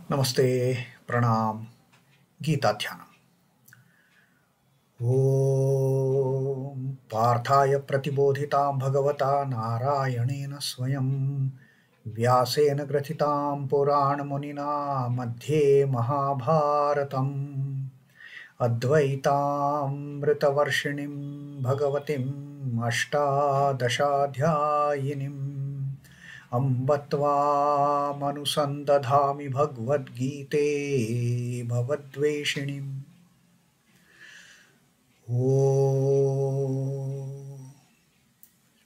Namaste, Pranam, Gita Dhyanam. Om Parthaya Pratibodhitam Bhagavata Narayanena Swayam Vyasena Grathitam Purana Munina Madhye Mahabharatam Advaitam Ritavarshinim Bhagavatim Ashtadashadhyayinim Ambatva Manusandadhami Bhagavad Gite Bhavadveshinim. O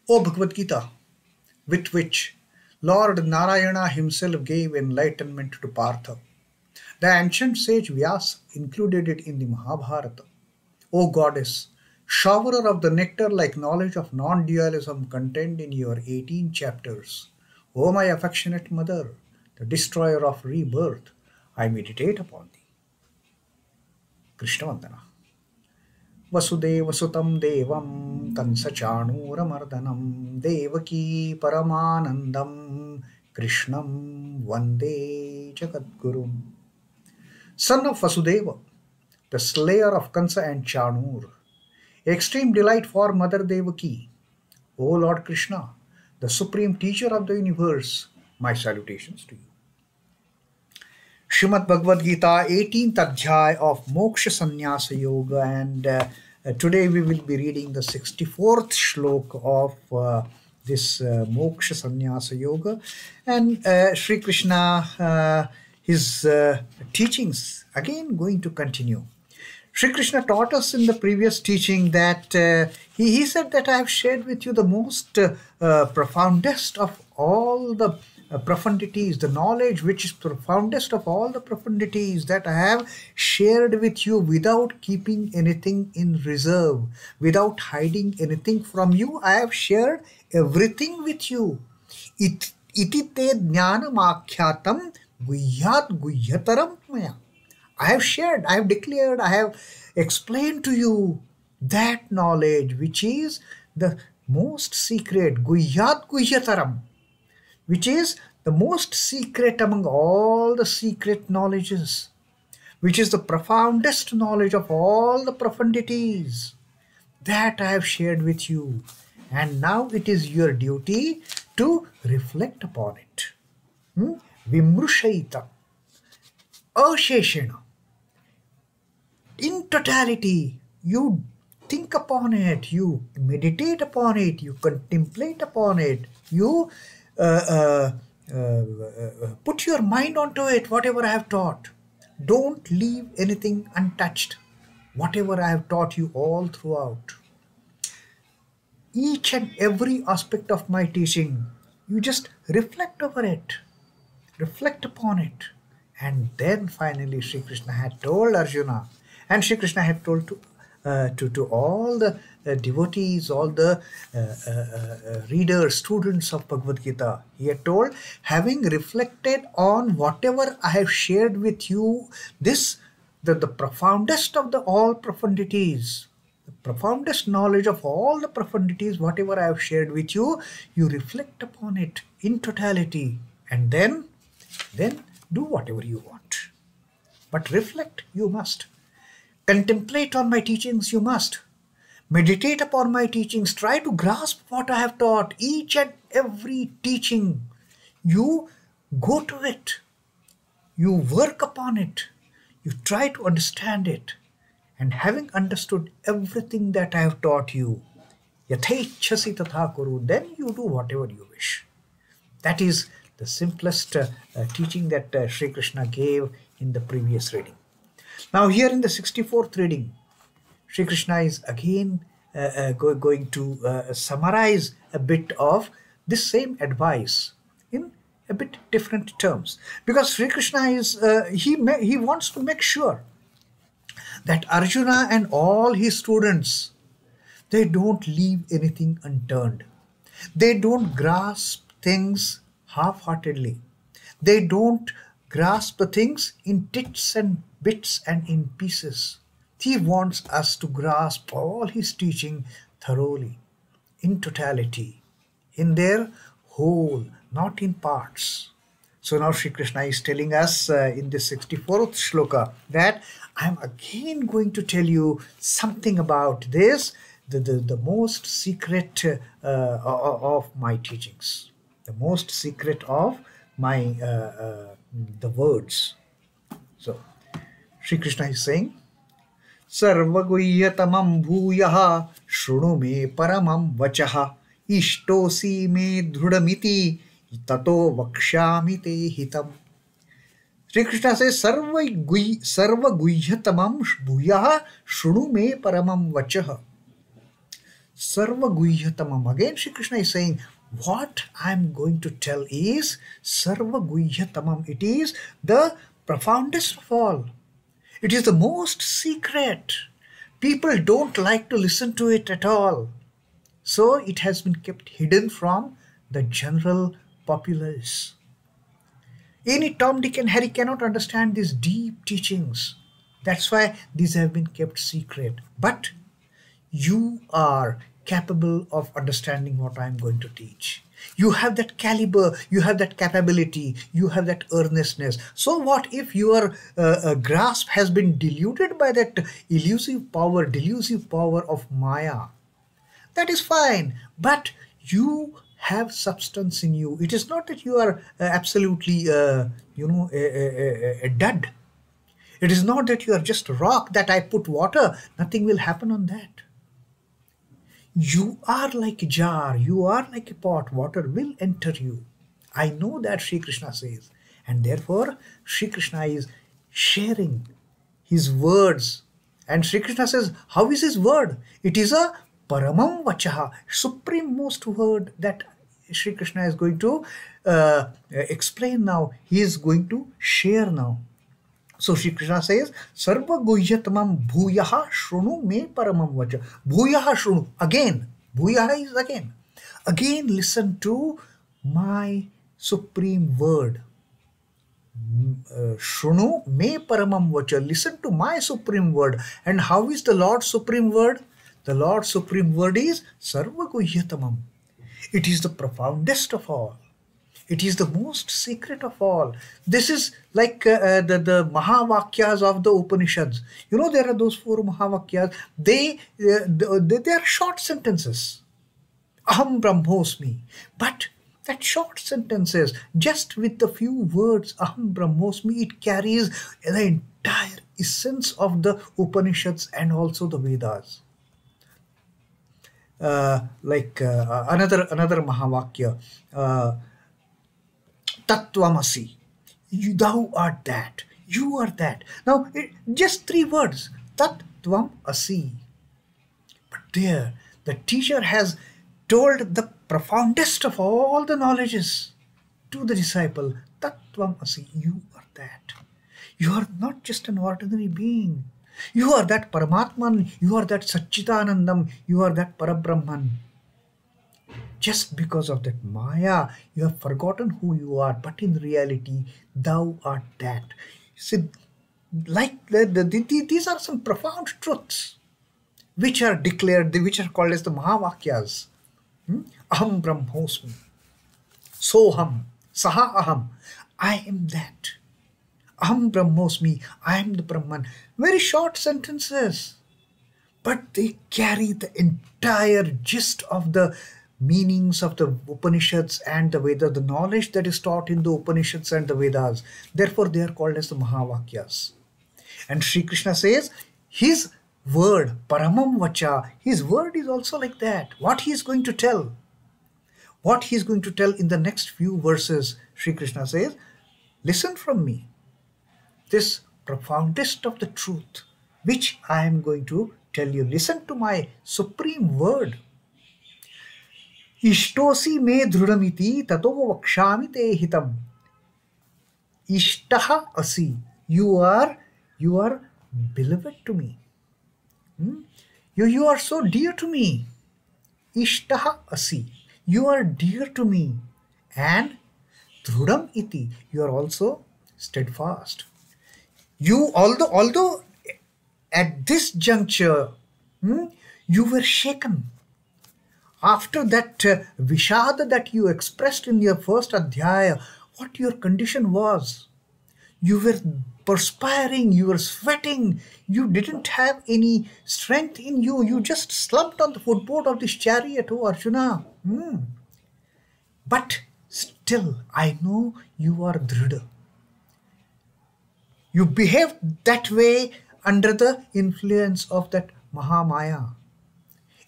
Bhagavad Gita, with which Lord Narayana himself gave enlightenment to Partha, the ancient sage Vyasa included it in the Mahabharata. O Goddess, showerer of the nectar-like knowledge of non-dualism contained in your 18 chapters, O my affectionate mother, the destroyer of rebirth, I meditate upon thee. Krishna Vandana. Vasudeva Sutam Devam Kansachanuramardanam Devaki Paramanandam Krishnam Vande Jagadgurum. Son of Vasudeva, the slayer of Kansa and Chanur, extreme delight for Mother Devaki, O Lord Krishna, the supreme teacher of the universe, my salutations to you. Srimad Bhagavad Gita, 18th Adhyay of Moksha Sannyasa Yoga, and today we will be reading the 64th Shloka of this Moksha Sannyasa Yoga. And Sri Krishna, his teachings again going to continue. Sri Krishna taught us in the previous teaching that he said that I have shared with you the most profoundest of all the profundities, the knowledge which is profoundest of all the profundities that I have shared with you without keeping anything in reserve, without hiding anything from you. I have shared everything with you. Iti te jnanamakhyatam bhūyaḥ maya. I have shared, I have declared, I have explained to you that knowledge which is the most secret, bhūyaḥ, which is the most secret among all the secret knowledges, which is the profoundest knowledge of all the profundities that I have shared with you. And now it is your duty to reflect upon it. Vimrushayita, asheshena. In totality, you think upon it, you meditate upon it, you contemplate upon it, you put your mind onto it, whatever I have taught. Don't leave anything untouched, whatever I have taught you all throughout. Each and every aspect of my teaching, you just reflect over it, reflect upon it. And then finally Sri Krishna had told Arjuna, and Sri Krishna had told to all the devotees, all the readers, students of Bhagavad Gita, he had told, having reflected on whatever I have shared with you, this, the profoundest of the all profundities, the profoundest knowledge of all the profundities, whatever I have shared with you, you reflect upon it in totality, and then do whatever you want. But reflect you must. Contemplate on my teachings you must. Meditate upon my teachings. Try to grasp what I have taught. Each and every teaching, you go to it. You work upon it. You try to understand it. And having understood everything that I have taught you, yathaichhasi tatha kuru, then you do whatever you wish. That is the simplest teaching that Sri Krishna gave in the previous reading. Now here in the 64th reading, Sri Krishna is again going to summarize a bit of this same advice in a bit different terms. Because Sri Krishna is, he wants to make sure that Arjuna and all his students, they don't leave anything unturned. They don't grasp things half-heartedly. They don't grasp the things in tits and bits and in pieces. He wants us to grasp all his teaching thoroughly, in totality, in their whole, not in parts. So now Sri Krishna is telling us in this 64th shloka that I am again going to tell you something about this, the most secret of my teachings, the most secret of my the words. So Sri Krishna is saying, sarvaguhyatamaṃ bhūyaḥ śṛṇu me paramaṃ vacaḥ iṣṭo'si me dṛḍhamiti tato vakṣyāmi te hitam. Sri Krishna says, sarvaguhyatamaṃ bhūyaḥ śṛṇu me paramaṃ vacaḥ. Sarvaguhyatamaṃ. Again Sri Krishna is saying, what I am going to tell is sarvaguhyatamaṃ. It is the profoundest of all. It is the most secret. People don't like to listen to it at all. So it has been kept hidden from the general populace. Any Tom, Dick and Harry cannot understand these deep teachings. That's why these have been kept secret. But you are capable of understanding what I am going to teach. You have that caliber, you have that capability, you have that earnestness. So what if your grasp has been diluted by that delusive power of Maya? That is fine, but you have substance in you. It is not that you are absolutely, a dud. It is not that you are just rock that I put water. Nothing will happen on that. You are like a jar, you are like a pot, water will enter you. I know that, Sri Krishna says. And therefore, Sri Krishna is sharing his words. And Sri Krishna says, how is his word? It is a paramam vacaḥ, supreme most word that Sri Krishna is going to explain now. He is going to share now. So Sri Krishna says, sarvaguhyatamaṃ bhūyaḥ śṛṇu me paramam vacaḥ. Bhūyaḥ śṛṇu. Again. Bhūyaḥ is again. Again listen to my supreme word. Śṛṇu me paramam vacaḥ. Listen to my supreme word. And how is the Lord's supreme word? The Lord's supreme word is sarvaguhyatamaṃ. It is the profoundest of all. It is the most secret of all. This is like the Mahavakyas of the Upanishads. You know, there are those 4 Mahavakyas. They are short sentences. Aham Brahmosmi. But that short sentences, just with the few words, Aham Brahmosmi, it carries the entire essence of the Upanishads and also the Vedas. Another Mahavakya. Tatvamasi. Thou art that. You are that. Now, just 3 words. Tatvamasi. But there, the teacher has told the profoundest of all the knowledges to the disciple. Tatvamasi. You are that. You are not just an ordinary being. You are that Paramatman. You are that Satchitanandam. You are that Parabrahman. Just because of that Maya, you have forgotten who you are, but in reality, thou art that. See, these are some profound truths which are declared, which are called as the Mahavakyas. Aham Brahmosmi. Soham. Saha Aham. I am that. Aham Brahmosmi. I am the Brahman. Very short sentences, but they carry the entire gist of the meanings of the Upanishads and the Vedas, the knowledge that is taught in the Upanishads and the Vedas. Therefore, they are called as the Mahavakyas. And Sri Krishna says, his word, paramam vacaḥ, his word is also like that. What he is going to tell? What he is going to tell in the next few verses, Sri Krishna says, listen from me. This profoundest of the truth, which I am going to tell you. Listen to my supreme word. iṣṭo'si me dṛḍhamiti tato vakṣyāmi te hitam. Iṣṭo'si. You are beloved to me. You are so dear to me. Iṣṭo'si. You are dear to me. And dṛḍhamiti. You are also steadfast. You, although at this juncture, you were shaken. After that Vishada that you expressed in your first adhyaya, what your condition was. You were perspiring, you were sweating, you didn't have any strength in you. You just slumped on the footboard of this chariot, oh Arjuna. But still, I know you are dṛḍha. You behaved that way under the influence of that Mahamaya.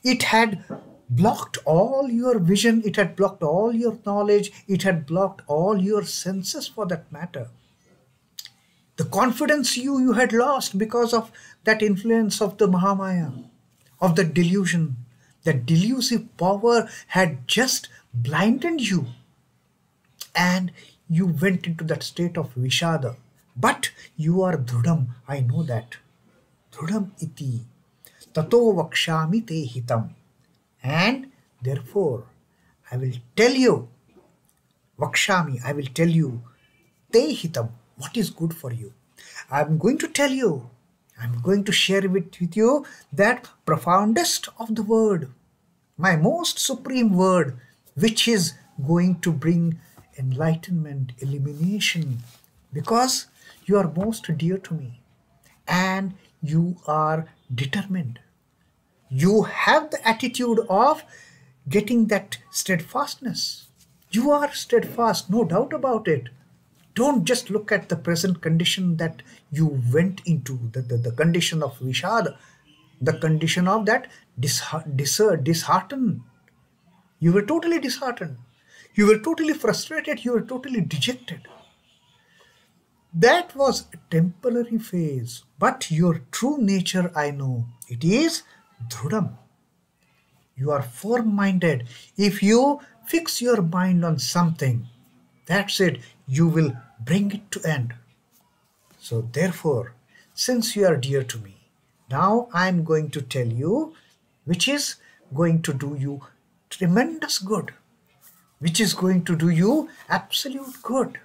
It had blocked all your vision, it had blocked all your knowledge, it had blocked all your senses for that matter. The confidence you had lost because of that influence of the Mahamaya, of the delusion. That delusive power had just blinded you, and you went into that state of vishada. But you are dṛḍham, I know that. dṛḍhamiti, tato vakṣyāmi te hitam. And therefore, I will tell you, vakṣyāmi, I will tell you, te hitam, what is good for you. I'm going to tell you, I'm going to share with you that profoundest of the word, my most supreme word, which is going to bring enlightenment, illumination, because you are most dear to me and you are determined. You have the attitude of getting that steadfastness. You are steadfast, no doubt about it. Don't just look at the present condition that you went into, the condition of vishada, the condition of that disheartened. You were totally disheartened. You were totally frustrated. You were totally dejected. That was a temporary phase. But your true nature, I know, it is dṛḍham. You are firm-minded. If you fix your mind on something, that's it. You will bring it to end. So therefore, since you are dear to me, now I am going to tell you which is going to do you tremendous good, which is going to do you absolute good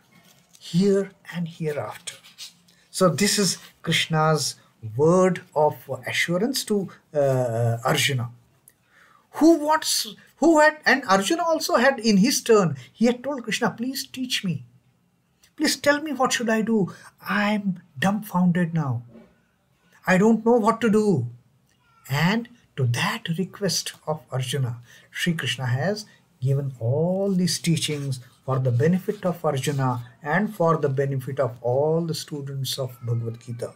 here and hereafter. So this is Krishna's word of assurance to Arjuna, and Arjuna also had in his turn, he had told Krishna, please teach me. Please tell me what should I do. I'm dumbfounded now. I don't know what to do. And to that request of Arjuna, Sri Krishna has given all these teachings for the benefit of Arjuna and for the benefit of all the students of Bhagavad Gita.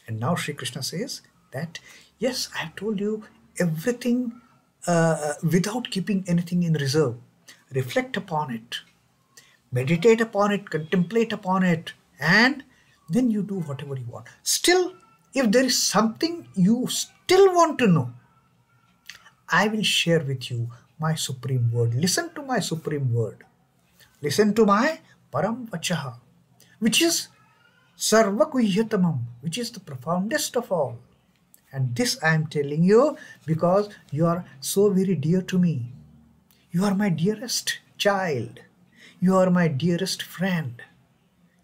And now Sri Krishna says that, yes, I have told you everything without keeping anything in reserve. Reflect upon it. Meditate upon it, contemplate upon it, and then you do whatever you want. Still, if there is something you still want to know, I will share with you my supreme word. Listen to my supreme word. Listen to my paramaṃ vacaḥ, which is sarvaguhyatamaṃ, which is the profoundest of all. And this I am telling you because you are so very dear to me. You are my dearest child. You are my dearest friend.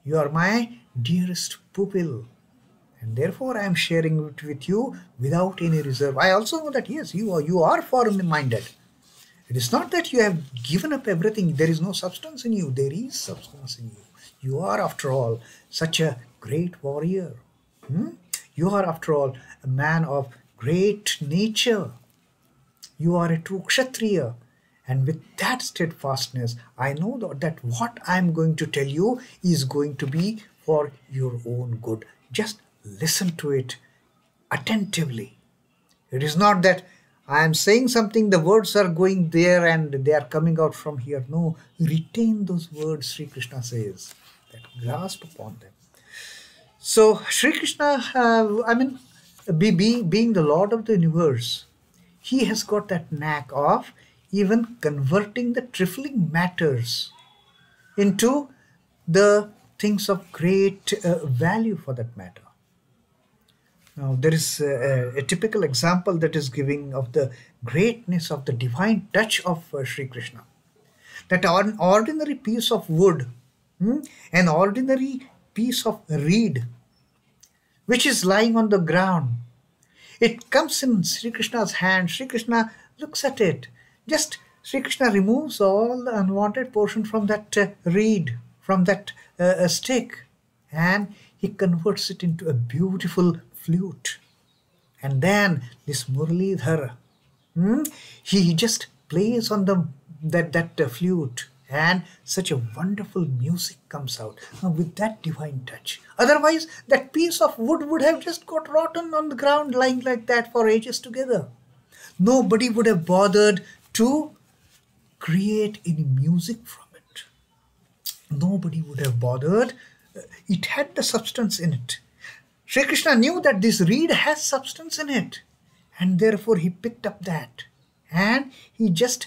You are my dearest pupil. And therefore I am sharing it with you without any reserve. I also know that yes, you are firm-minded. It is not that you have given up everything. There is no substance in you. There is substance in you. You are, after all, such a great warrior. You are, after all, a man of great nature. You are a true kshatriya. And with that steadfastness, I know that what I am going to tell you is going to be for your own good. Just listen to it attentively. It is not that I am saying something, the words are going there and they are coming out from here. No, retain those words, Sri Krishna says. That grasp upon them. So, Sri Krishna, being the Lord of the universe, he has got that knack of even converting the trifling matters into the things of great value for that matter. Now, there is a typical example that is giving of the greatness of the divine touch of Sri Krishna. That an ordinary piece of wood, an ordinary piece of reed, which is lying on the ground, it comes in Sri Krishna's hand. Sri Krishna looks at it, just Sri Krishna removes all the unwanted portion from that reed, from that stick, and he converts it into a beautiful flute. And then this Muralidhar, he just plays on that flute, and such a wonderful music comes out with that divine touch. Otherwise, that piece of wood would have just got rotten on the ground, lying like that for ages together. Nobody would have bothered to create any music from it. Nobody would have bothered. It had the substance in it. Sri Krishna knew that this reed has substance in it, and therefore he picked up that and he just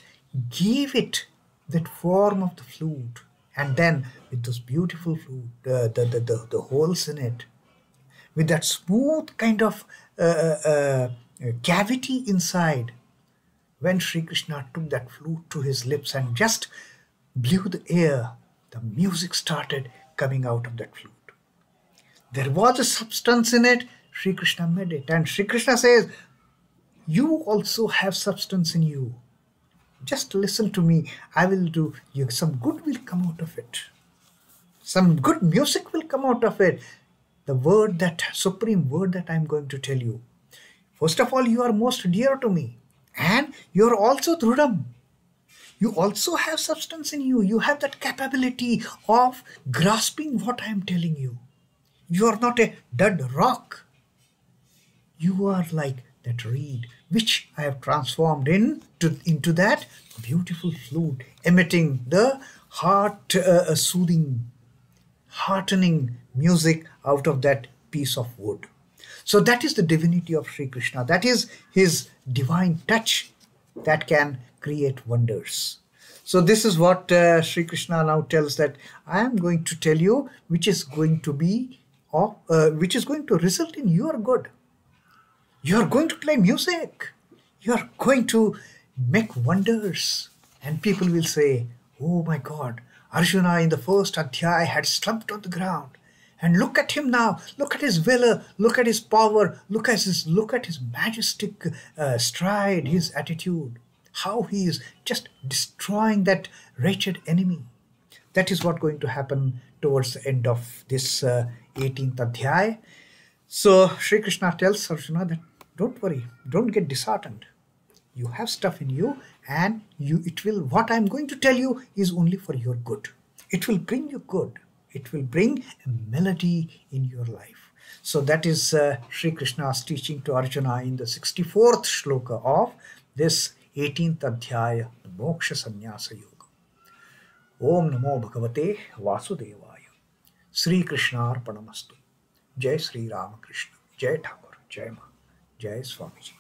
gave it that form of the flute. And then with those beautiful flute, the holes in it, with that smooth kind of cavity inside, when Sri Krishna took that flute to his lips and just blew the air, the music started coming out of that flute. There was a substance in it. Sri Krishna made it. And Sri Krishna says, you also have substance in you. Just listen to me. I will do you. Some good will come out of it. Some good music will come out of it. The word, that supreme word that I am going to tell you. First of all, you are most dear to me. And you are also dṛḍham. You also have substance in you. You have that capability of grasping what I am telling you. You are not a dead rock. You are like that reed, which I have transformed into that beautiful flute, emitting the heart-soothing, heartening music out of that piece of wood. So that is the divinity of Sri Krishna. That is his divine touch that can create wonders. So this is what Sri Krishna now tells, that I am going to tell you, which is going to result in your good. You are going to play music. You are going to make wonders. And people will say, oh my God, Arjuna in the first adhyaya had slumped on the ground. And look at him now. Look at his valor. Look at his power. Look at his majestic stride, his attitude. How he is just destroying that wretched enemy. That is what going to happen towards the end of this 18th adhyaya. So Sri Krishna tells Arjuna that don't worry, don't get disheartened. You have stuff in you, and what I'm going to tell you is only for your good. It will bring you good. It will bring a melody in your life. So that is Sri Krishna's teaching to Arjuna in the 64th shloka of this 18th adhyaya, the Moksha Sannyasa Yoga. Om Namo Bhagavate Vasudevaya. Sri Krishna Arpanamastu. Jai Sri Ramakrishna. Jai Thakur. Jai Ma. Jai Swamiji.